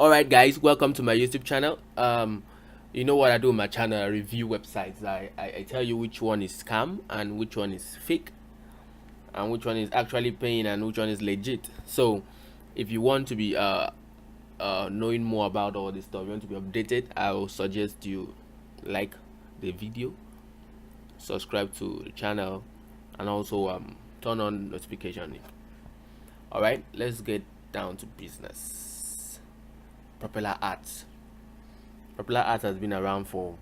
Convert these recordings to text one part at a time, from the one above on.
Alright guys, welcome to my YouTube channel. You know what I do on my channel? I review websites. I tell you which one is scam and which one is fake and which one is actually paying and which one is legit. So if you want to be knowing more about all this stuff, you want to be updated, I will suggest you like the video, subscribe to the channel, and also turn on notification. Alright, let's get down to business. Propeller Ads. Propeller Ads has been around for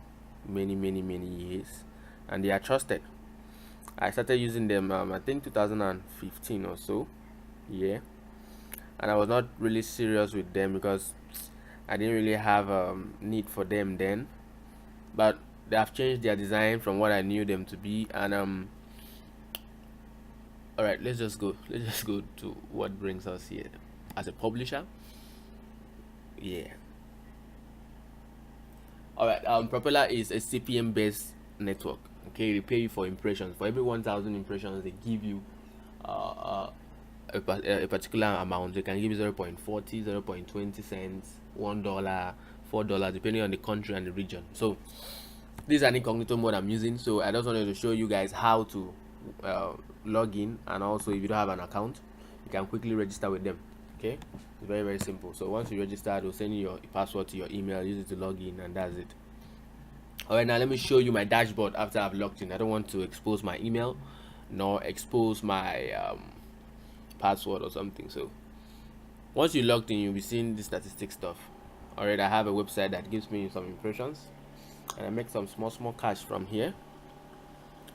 many years, and they are trusted. I started using them I think 2015 or so, yeah, and I was not really serious with them because I didn't really have need for them then, but they have changed their design from what I knew them to be. And all right, let's just go to what brings us here as a publisher. Yeah. Alright, Propeller is a CPM based network. Okay, they pay you for impressions. For every 1,000 impressions, they give you a particular amount. They can give you 0.40, 0.20 cents, $1, $4, depending on the country and the region. So this is an incognito mode I'm using. So I just wanted to show you guys how to log in, and also if you don't have an account, you can quickly register with them. Okay, it's very simple. So once you register, they'll send you your password to your email, use it to log in, and that's it. Alright, now let me show you my dashboard after I've logged in. I don't want to expose my email nor expose my password or something. So once you logged in, you'll be seeing the statistic stuff. Alright, I have a website that gives me some impressions, and I make some small cash from here.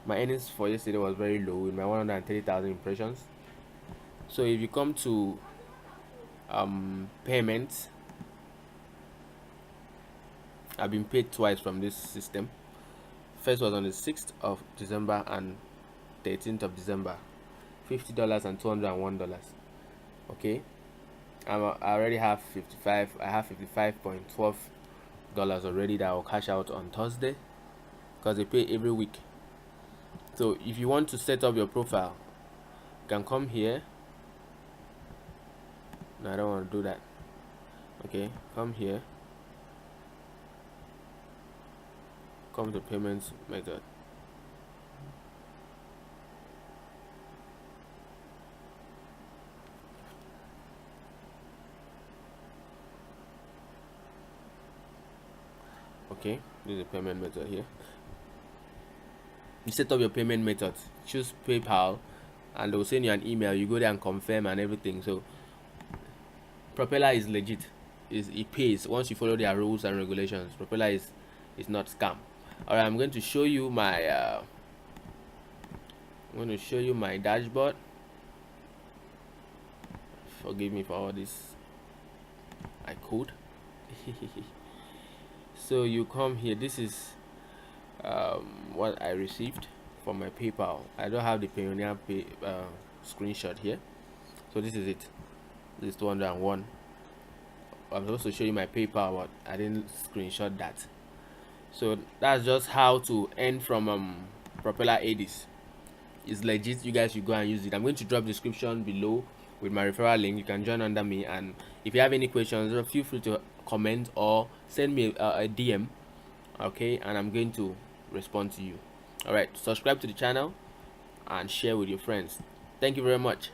My earnings for yesterday was very low with my 130,000 impressions. So if you come to payments, I've been paid twice from this system. First was on the 6th of December and 13th of December, $50 and $201. Okay, I already have 55. I have $55.12 already that I'll cash out on Thursday because they pay every week. So if you want to set up your profile, you can come here. No, I don't want to do that. Okay, come here, come to payments method. Okay, this is the payment method here. You set up your payment method, choose PayPal, and they'll send you an email. You go there and confirm and everything. So Propeller is legit. It pays once you follow their rules and regulations. Propeller is not scam. Alright, I'm going to show you my dashboard. Forgive me for all this I code. So you come here. This is what I received from my PayPal. I don't have the Payoneer pay screenshot here, so this is it. This is 201. I'm supposed to show you my PayPal, but I didn't screenshot that. So that's just how to earn from Propeller Ads. It's legit. You guys should go and use it. I'm going to drop the description below with my referral link. You can join under me, and if you have any questions, feel free to comment or send me a DM. Okay, and I'm going to respond to you. All right, subscribe to the channel and share with your friends. Thank you very much.